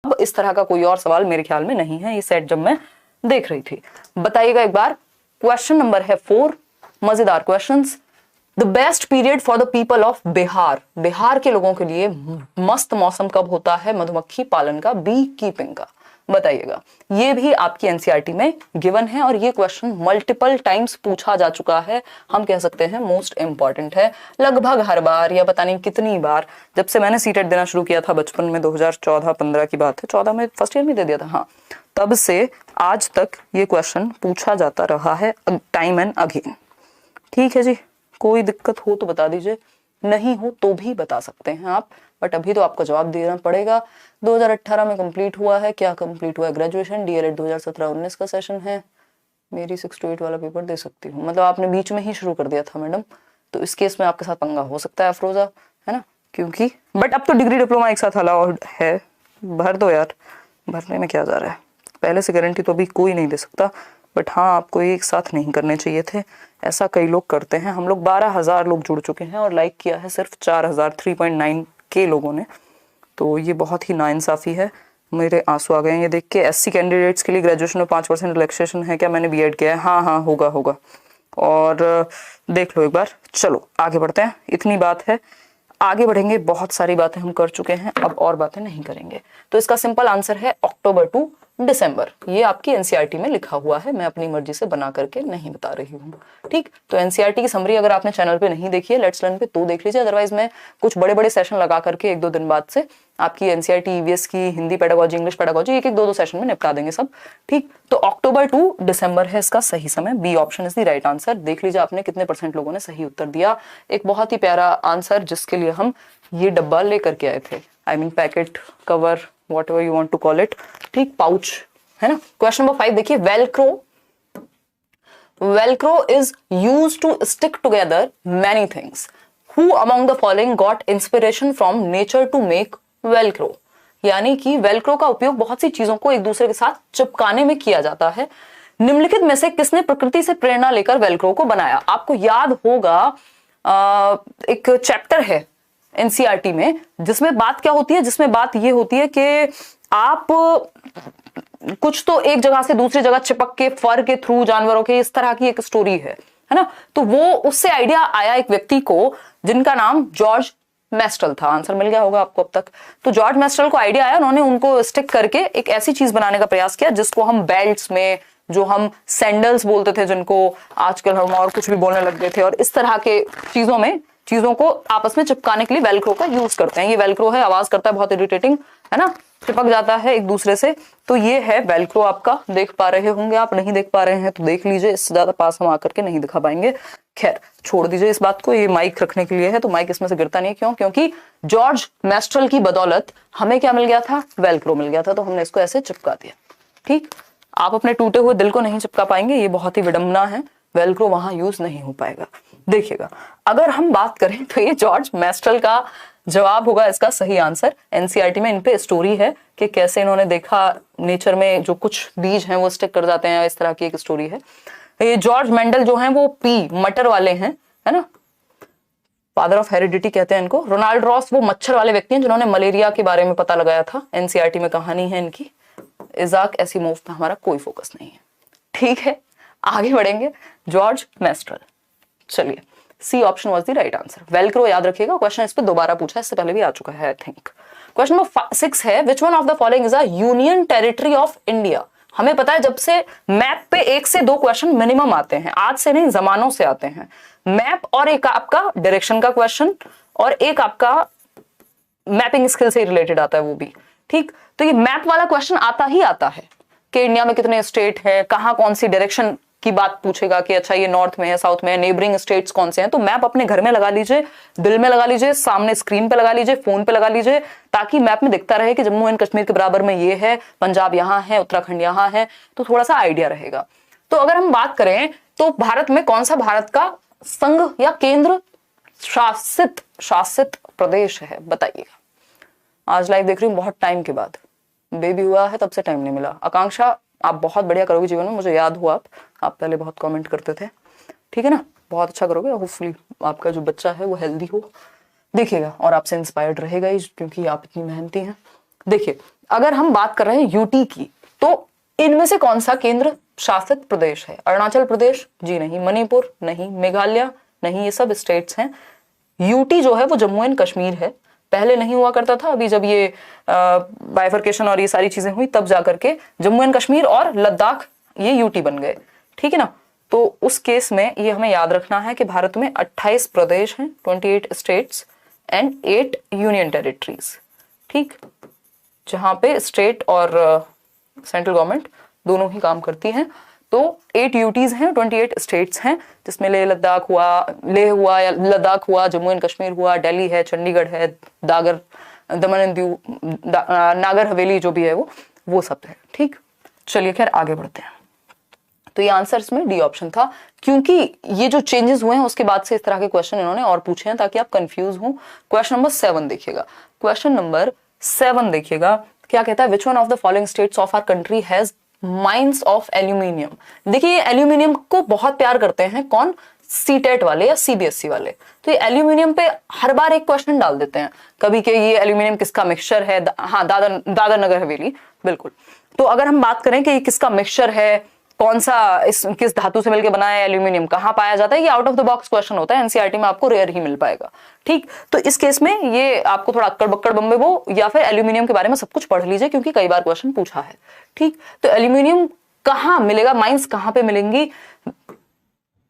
अब इस तरह का कोई और सवाल मेरे ख्याल में नहीं है ये सेट जब मैं देख रही थी। बताइएगा एक बार। क्वेश्चन नंबर है 4, मजेदार questions. The best period for the people of Bihar, Bihar के लोगों के लिए मस्त मौसम कब होता है मधुमक्खी पालन का, बी कीपिंग का? बताइएगा। ये भी आपकी एनसीईआरटी में गिवन है और ये क्वेश्चन मल्टीपल टाइम्स पूछा जा चुका है। हम कह सकते हैं मोस्ट इंपॉर्टेंट है, लगभग हर बार या पता नहीं कितनी बार। जब से मैंने सीटेट देना शुरू किया था बचपन में, 2014-15 की बात है, 14 में फर्स्ट ईयर में दे दिया था, हाँ, तब से आज तक ये क्वेश्चन पूछा जाता रहा है टाइम एंड अगेन। ठीक है जी, कोई दिक्कत हो तो बता दीजिए, नहीं हो तो भी बता सकते हैं आप, बट अभी तो आपको जवाब देना पड़ेगा। 2018 में कंप्लीट हुआ है, क्या कंप्लीट हुआ है? ग्रेजुएशन। डीएलएड 2017-19 का सेशन है। मेरी 6 to 8 वाला पेपर दे सकती हूँ, मतलब आपने बीच में ही शुरू कर दिया था मैडम, तो इस केस में आपके साथ पंगा हो सकता है अफरोजा, है ना, क्योंकि बट अब तो डिग्री डिप्लोमा एक साथ अलाउड है। भर दो यार, भरने में क्या जा रहा है, पहले से गारंटी तो अभी कोई नहीं दे सकता, बट हाँ आपको एक साथ नहीं करने चाहिए थे, ऐसा कई लोग करते हैं। हम लोग 12,000 लोग जुड़ चुके हैं और लाइक किया है सिर्फ 4,000, 3.9K लोगों ने, तो ये बहुत ही नाइंसाफी है। मेरे आंसू आ गए ये देख के। एससी कैंडिडेट्स के लिए ग्रेजुएशन में 5% रिलैक्सेशन है क्या? मैंने बीएड किया है, हाँ हाँ होगा होगा, और देख लो एक बार। चलो आगे बढ़ते हैं, इतनी बात है, आगे बढ़ेंगे। बहुत सारी बातें हम कर चुके हैं, अब और बातें नहीं करेंगे। तो इसका सिंपल आंसर है अक्टूबर टू दिसंबर। ये आपकी एनसीईआरटी में लिखा हुआ है, मैं अपनी मर्जी से बना करके नहीं बता रही हूँ। ठीक, तो एनसीईआरटी की समरी अगर आपने चैनल पे नहीं देखी है लेट्स लर्न पे, तो देख लीजिए, अदरवाइज मैं कुछ बड़े बड़े सेशन लगा करके 1-2 दिन बाद से आपकी एनसीईआरटी ईवीएस की हिंदी पेडागोजी, इंग्लिश पेडागोजी, एक 2-2 सेशन में निपटा देंगे सब। ठीक, तो अक्टूबर टू दिसंबर है इसका सही समय, B option is the right answer. देख लीजिए आपने कितने % लोगों ने सही उत्तर दिया। एक बहुत ही प्यारा आंसर जिसके लिए हम ये डब्बा लेकर के आए थे, I mean packet, cover, whatever you want to call it, ठीक, पाउच, है ना। क्वेश्चन नंबर 5 देखिए, velcro is used to stick together many things. Who among the following got inspiration from nature to make velcro? यानी कि Velcro का उपयोग बहुत सी चीजों को एक दूसरे के साथ चिपकाने में किया जाता है। निम्नलिखित में से किसने प्रकृति से प्रेरणा लेकर वेलक्रो को बनाया? आपको याद होगा एक चैप्टर है एनसीईआरटी में जिसमें बात क्या होती है, जिसमें बात ये होती है कि आप कुछ तो एक जगह से दूसरी जगह चिपक के फर के थ्रू, जानवरों के, इस तरह की एक स्टोरी है ना। तो वो उससे आइडिया आया एक व्यक्ति को जिनका नाम जॉर्ज मेस्टल था। आंसर मिल गया होगा आपको अब तक। तो जॉर्ज मेस्टल को आइडिया आया, उन्होंने उनको स्टिक करके एक ऐसी चीज बनाने का प्रयास किया जिसको हम बेल्ट्स में, जो हम सैंडल्स बोलते थे, जिनको आजकल हम और कुछ भी बोलने लग गए थे, और इस तरह के चीजों में चीजों को आपस में चिपकाने के लिए वेलक्रो का यूज करते हैं। ये वेलक्रो है, आवाज करता है बहुत इरिटेटिंग, है ना, चिपक जाता है एक दूसरे से। तो ये है वेलक्रो, आपका देख पा रहे होंगे आप, नहीं देख पा रहे हैं तो देख लीजिए, इससे ज्यादा पास हम आकर के नहीं दिखा पाएंगे। खैर छोड़ दीजिए इस बात को, ये माइक रखने के लिए है तो माइक इसमें से गिरता नहीं है। क्यों? क्योंकि जॉर्ज मेस्ट्रल की बदौलत हमें क्या मिल गया था? वेलक्रो मिल गया था, तो हमने इसको ऐसे चिपका दिया। ठीक, आप अपने टूटे हुए दिल को नहीं चिपका पाएंगे, ये बहुत ही विडंबना है, वेलक्रो वहां यूज नहीं हो पाएगा। देखिएगा, अगर हम बात करें तो ये जॉर्ज मेस्ट्रल का जवाब होगा इसका सही आंसर। एनसीईआरटी में इन पे स्टोरी है कि कैसे इन्होंने देखा नेचर में जो कुछ बीज हैं वो स्टिक कर जाते हैं, इस तरह की एक स्टोरी है। ये जॉर्ज मेंडल जो हैं वो मटर वाले हैं, है ना, फादर ऑफ हेरिडिटी कहते हैं इनको। रोनाल्ड रॉस वो मच्छर वाले व्यक्ति हैं जिन्होंने मलेरिया के बारे में पता लगाया था। एनसीईआरटी में कहानी है इनकी। इजाक एसिमोव पे हमारा कोई फोकस नहीं है। ठीक है, आगे बढ़ेंगे। जॉर्ज मेस्ट्रल, चलिए, C option was the right answer. Velcro याद रखिएगा, क्वेश्चन इस पे दोबारा पूछा, इससे पहले भी आ चुका है आई थिंक। क्वेश्चन नंबर 6 है, which one of the following is a union territory of India? हमें पता है जब से मैप पे 1 से 2 क्वेश्चन मिनिमम आते हैं, आज से नहीं जमानों से आते हैं मैप, और एक आपका डायरेक्शन का क्वेश्चन, और एक आपका मैपिंग स्किल से रिलेटेड आता है वो भी। ठीक, तो ये मैप वाला क्वेश्चन आता ही आता है कि इंडिया में कितने स्टेट है, कहाँ कौन सी डायरेक्शन की बात पूछेगा कि अच्छा ये नॉर्थ में है, साउथ में है, नेबरिंग स्टेट्स कौन से हैं। तो मैप अपने घर में लगा लीजिए, दिल में लगा लीजिए, सामने स्क्रीन पे लगा लीजिए, फोन पे लगा लीजिए, ताकि मैप में दिखता रहे कि जम्मू एंड कश्मीर के बराबर में ये है, पंजाब यहाँ है, उत्तराखंड यहाँ है, तो थोड़ा सा आइडिया रहेगा। तो अगर हम बात करें तो भारत में कौन सा भारत का संघ या केंद्र शासित प्रदेश है? बताइएगा। आज लाइव देख रही हूँ बहुत टाइम के बाद, बेबी हुआ है तब से टाइम नहीं मिला। आकांक्षा, आप बहुत बढ़िया करोगे जीवन में, मुझे याद हो आप पहले बहुत कमेंट करते थे, ठीक है ना, बहुत अच्छा करोगे। होपफुली आपका जो बच्चा है वो हेल्दी हो, देखिएगा, और आपसे इंस्पायर्ड रहेगा ही क्योंकि आप इतनी मेहनती हैं। देखिए, अगर हम बात कर रहे हैं यूटी की, तो इनमें से कौन सा केंद्र शासित प्रदेश है? अरुणाचल प्रदेश जी नहीं, मणिपुर नहीं, मेघालय नहीं, ये सब स्टेट्स हैं। यूटी जो है वो जम्मू एंड कश्मीर है, पहले नहीं हुआ करता था, अभी जब ये बाइफर्केशन और ये सारी चीजें हुई तब जाकर के जम्मू एंड कश्मीर और लद्दाख ये यूटी बन गए, ठीक है ना। तो उस केस में ये हमें याद रखना है कि भारत में 28 प्रदेश हैं, 28 स्टेट्स एंड 8 यूनियन टेरिटरीज, ठीक, जहां पे स्टेट और सेंट्रल गवर्नमेंट दोनों ही काम करती हैं। तो 8 यूटीज हैं, 28 स्टेट्स हैं, जिसमें लेह हुआ या लद्दाख हुआ, जम्मू एंड कश्मीर हुआ, दिल्ली है, चंडीगढ़ है, दमन एंड दीव, नागर हवेली जो भी है वो सब है, ठीक। चलिए खैर आगे बढ़ते हैं। तो ये आंसर्स में डी ऑप्शन था, क्योंकि ये जो चेंजेस हुए हैं उसके बाद से इस तरह के क्वेश्चन इन्होंने और पूछे हैं ताकि आप कंफ्यूज हो। क्वेश्चन नंबर 7 देखिएगा, क्वेश्चन नंबर 7 देखिएगा, क्या कहता है, which one of the following states of our country has mines of aluminium. देखिए एल्यूमिनियम को बहुत प्यार करते हैं कौन, सीटेट वाले या सीबीएसई वाले। तो ये एल्यूमिनियम पे हर बार एक क्वेश्चन डाल देते हैं, कभी के ये एल्यूमिनियम किसका मिक्सचर है, हाँ दादर नगर हवेली, बिल्कुल। तो अगर हम बात करें कि ये किसका मिक्सचर है, कौन सा किस धातु से मिलकर बना है एल्यूमिनियम, कहां पाया जाता है, ये out of the box question होता है, एनसीईआरटी में आपको रेयर ही मिल पाएगा, ठीक। तो इस केस में ये आपको थोड़ा अक्कड़ बक्कड़ बम्बे वो या फिर एल्यूमिनियम के बारे में सब कुछ पढ़ लीजिए, क्योंकि कई बार क्वेश्चन पूछा है, ठीक। तो एल्यूमिनियम कहां मिलेगा, माइंस कहां पे मिलेंगी,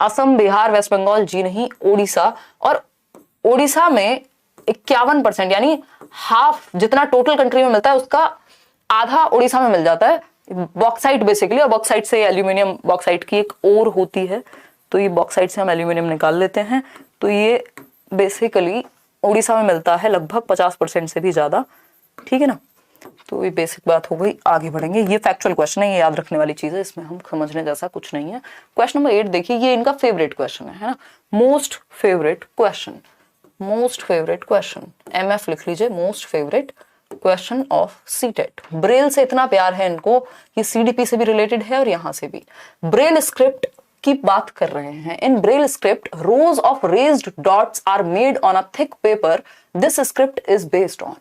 असम, बिहार, वेस्ट बंगाल जी नहीं, ओडिशा। और ओडिशा में 51% यानी हाफ जितना टोटल कंट्री में मिलता है उसका आधा ओडिशा में मिल जाता है, बॉक्साइट बेसिकली। और बॉक्साइट से एल्यूमिनियम, बॉक्साइट की एक ओर होती है, तो ये बॉक्साइट से हम एल्यूमिनियम निकाल लेते हैं। तो ये बेसिकली उड़ीसा में मिलता है लगभग 50% से भी ज्यादा, ठीक है ना। तो ये बेसिक बात हो गई, आगे बढ़ेंगे। ये फैक्चुअल क्वेश्चन है, ये याद रखने वाली चीज है, इसमें हम समझने जैसा कुछ नहीं है। क्वेश्चन नंबर 8 देखिए, ये इनका फेवरेट क्वेश्चन है ना, most favourite question, most favourite question, MF लिख लीजिए, most favourite question of CTET. Braille से इतना प्यार है इनको, ये सीडीपी से भी रिलेटेड है और यहां से भी। ब्रेल स्क्रिप्ट की बात कर रहे हैं। In Braille script rows of raised dots are made on a thick paper, this script is based on.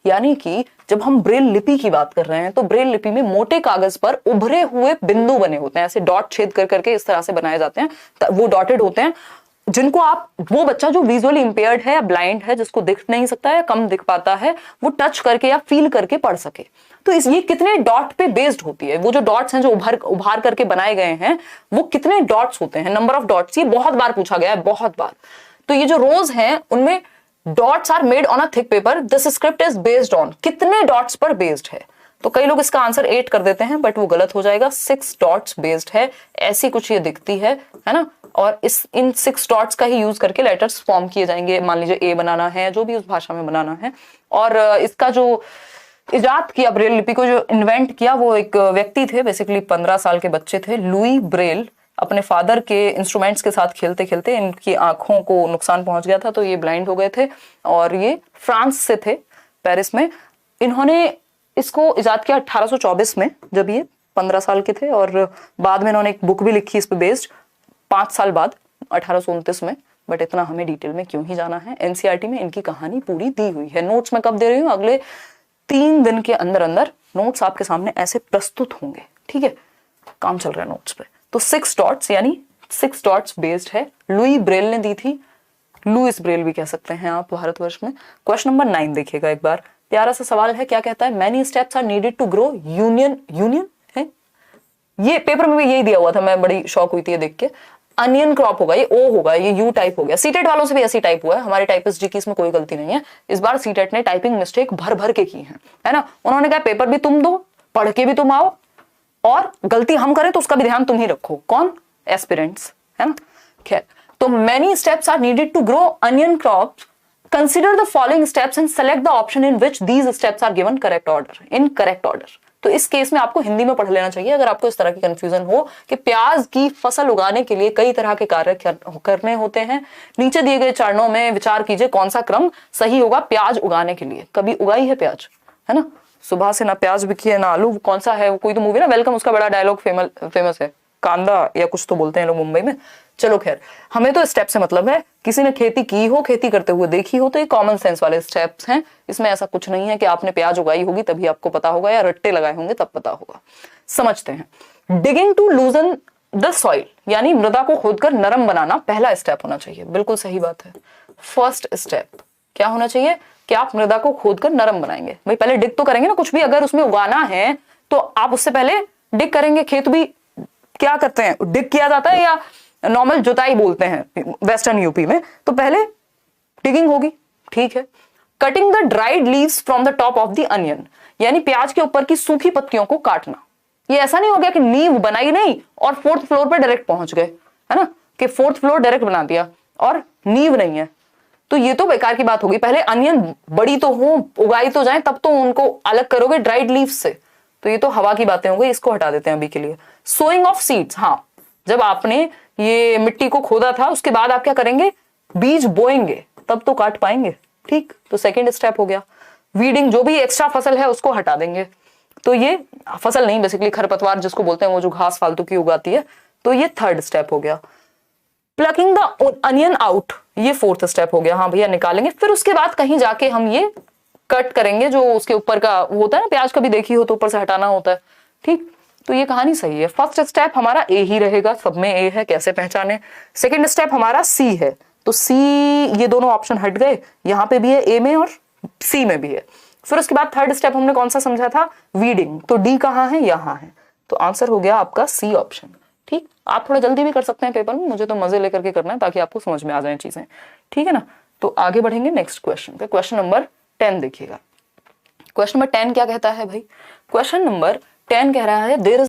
यानी कि जब हम ब्रेल लिपि की बात कर रहे हैं तो ब्रेल लिपि में मोटे कागज पर उभरे हुए बिंदु बने होते हैं, ऐसे डॉट छेद कर करके इस तरह से बनाए जाते हैं, वो डॉटेड होते हैं, जिनको आप, वो बच्चा जो विजुअली इंपेयर्ड है या ब्लाइंड है, जिसको दिख नहीं सकता है या कम दिख पाता है, वो टच करके या फील करके पढ़ सके। तो ये कितने डॉट पे बेस्ड होती है, वो जो डॉट्स हैं जो उभार करके बनाए गए हैं वो कितने डॉट्स होते हैं, नंबर ऑफ डॉट्स, ये बहुत बार पूछा गया है, बहुत बार। तो ये जो रोज हैं उनमें dots are made on a thick paper, this script is based on, कितने डॉट्स पर बेस्ड है। तो कई लोग इसका आंसर 8 कर देते हैं, बट वो गलत हो जाएगा, 6 डॉट्स बेस्ड है, ऐसी कुछ ये दिखती है ना। और इन 6 डॉट्स का ही यूज करके लेटर्स फॉर्म किए जाएंगे, मान लीजिए ए बनाना है, जो भी उस भाषा में बनाना है। और इसका जो इजाद किया, ब्रेल लिपि को जो इन्वेंट किया, वो एक व्यक्ति थे, बेसिकली 15 साल के बच्चे थे, लुई ब्रेल। अपने फादर के इंस्ट्रूमेंट्स के साथ खेलते खेलते इनकी आंखों को नुकसान पहुंच गया था, तो ये ब्लाइंड हो गए थे। और ये फ्रांस से थे, पेरिस में। इन्होंने इसको इजाद किया 1824 में, जब ये 15 साल के थे। और बाद में इन्होंने एक बुक भी लिखी इस पे बेस्ड, 5 साल बाद 1829 में। बट इतना हमें डिटेल में क्यों ही जाना है, एनसीईआरटी में इनकी कहानी पूरी दी हुई है। नोट्स में कब दे रही हूँ, अगले 3 दिन के अंदर अंदर नोट्स आपके सामने ऐसे प्रस्तुत होंगे, ठीक है, काम चल रहा है नोट्स पे। तो 6 डॉट्स यानी 6 डॉट्स बेस्ड है, लुई ब्रेल ने दी थी, लुइस ब्रेल भी कह सकते हैं आप भारतवर्ष में। क्वेश्चन नंबर 9 देखिएगा एक बार, प्यारा सा सवाल है, क्या कहता है, many steps are needed to grow onion है, ये पेपर में भी यही दिया हुआ था, मैं बड़ी शॉक हुई थी ये देख के। अनियन क्रॉप होगा, ये ओ होगा, ये यू टाइप हो गया। सीटेट वालों से भी ऐसी टाइप हुआ है, हमारे टाइपिस्ट जी की इसमें कोई गलती नहीं है। इस बार सीटेट ने टाइपिंग मिस्टेक भर भर के की है ना। उन्होंने कहा पेपर भी तुम दो, पढ़ के भी तुम आओ, और गलती हम करें तो उसका भी ध्यान तुम ही रखो। कौन, एस्पिरेंट्स, है ना। खैर, तो many steps are needed to grow onion crops, consider the following steps and select the option in which these steps are given correct order, in correct order. तो इस केस में आपको हिंदी में पढ़ लेना चाहिए अगर आपको इस तरह की कंफ्यूजन हो कि प्याज की फसल उगाने के लिए कई तरह के कार्य करने होते हैं। नीचे दिए गए चरणों में विचार कीजिए कौन सा क्रम सही होगा प्याज उगाने के लिए। कभी उगाई है प्याज, है ना, सुबह से ना प्याज बिकी है ना आलू, कौन सा है, कोई तो मूवी ना वेलकम, उसका बड़ा डायलॉग फेमस है, कांदा या कुछ तो बोलते हैं लोग मुंबई में। चलो खैर, हमें तो स्टेप से मतलब है, किसी ने खेती की हो, खेती करते हुए देखी हो, तो ये कॉमन सेंस वाले स्टेप्स हैं। इसमें ऐसा कुछ नहीं है कि आपने प्याज उगाई होगी तभी आपको पता होगा या रट्टे लगाए होंगे तब पता होगा। समझते हैं। Digging to loosen the soil, यानी मृदा को खोदकर नरम बनाना पहला स्टेप होना चाहिए। बिल्कुल सही बात है। फर्स्ट स्टेप क्या होना चाहिए कि आप मृदा को खोदकर नरम बनाएंगे। भाई पहले डिग तो करेंगे ना, कुछ भी अगर उसमें उगाना है तो आप उससे पहले डिग करेंगे। खेत भी क्या करते हैं, डिग किया जाता है या नॉर्मल जुताई बोलते हैं वेस्टर्न यूपी में, तो पहले डिगिंग होगी। ठीक है। Cutting the dried leaves from the top of the onion, यानी प्याज के ऊपर की सूखी पत्तियों को काटना। ये ऐसा नहीं हो गया कि नींव बनाई नहीं और 4th फ्लोर पर डायरेक्ट पहुंच गए, है ना, कि 4th फ्लोर डायरेक्ट बना दिया और नींव नहीं है, तो ये तो बेकार की बात होगी। पहले अनियन बड़ी तो हो, उगाई तो जाए, तब तो उनको अलग करोगे ड्राइड लीव्स से, तो ये तो हवा की बातें हो गई, इसको हटा देते हैं अभी के लिए। सोइंग ऑफ सीड्स, हाँ, जब आपने ये मिट्टी को खोदा था उसके बाद आप क्या करेंगे, बीज बोएंगे, तब तो काट पाएंगे। ठीक, तो सेकेंड स्टेप हो गया। वीडिंग, जो भी एक्स्ट्रा फसल है उसको हटा देंगे, तो ये फसल नहीं, बेसिकली खरपतवार जिसको बोलते हैं, वो जो घास फालतू की उगाती है, तो ये थर्ड स्टेप हो गया। प्लकिंग द अनियन आउट, ये 4th स्टेप हो गया। हाँ भैया निकालेंगे, फिर उसके बाद कहीं जाके हम ये कट करेंगे, जो उसके ऊपर का होता है ना, प्याज कभी देखी हो तो ऊपर से हटाना होता है। ठीक, तो ये कहानी सही है। फर्स्ट स्टेप हमारा ए ही रहेगा, सब में ए है, कैसे पहचाने। सेकेंड स्टेप हमारा सी है, तो सी, ये दोनों ऑप्शन हट गए, यहाँ पे भी है ए में और सी में भी है। फिर उसके बाद थर्ड स्टेप हमने कौन सा समझा था, वीडिंग, तो डी कहाँ है, यहाँ है, तो आंसर हो गया आपका सी ऑप्शन। ठीक, आप थोड़ा जल्दी भी कर सकते हैं पेपर में, मुझे तो मजे लेकर के करना है ताकि आपको समझ में आ जाए चीजें। ठीक है ना, तो आगे बढ़ेंगे नेक्स्ट क्वेश्चन पे। क्वेश्चन नंबर 10 देखिएगा। क्वेश्चन नंबर 10 क्या कहता है भाई, क्वेश्चन नंबर 10 कह रहा है, देयर